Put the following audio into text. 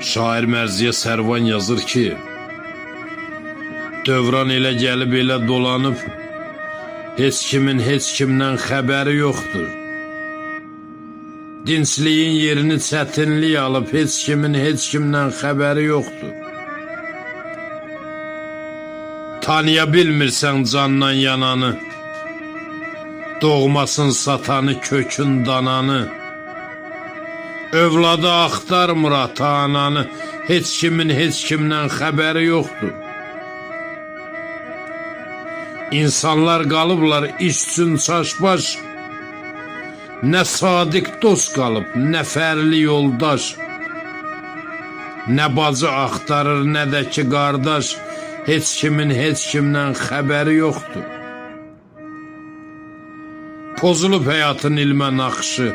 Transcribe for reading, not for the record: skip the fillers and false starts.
Şair Mərziyə Sərvan yazır ki, dövran elə gəlib elə dolanıb, heç kimin heç kimdən xəbəri yoxdur. Dincliyin yerini çətinlik alıb, heç kimin heç kimdən xəbəri yoxdur. Tanıya bilmirsən candan yananı, doğmasın satanı, kökün dananı. Övladı axtarmır ata-ananı, heç kimin heç kimdən xəbəri yoxdur. İnsanlar qalıblar iş üçün çaşbaş, nə sadiq dost qalıb, nə fərli yoldaş. Nə bacı axtarır, nə də ki qardaş, heç kimin heç kimdən xəbəri yoxdur. Pozulub həyatın ilmə naxışı,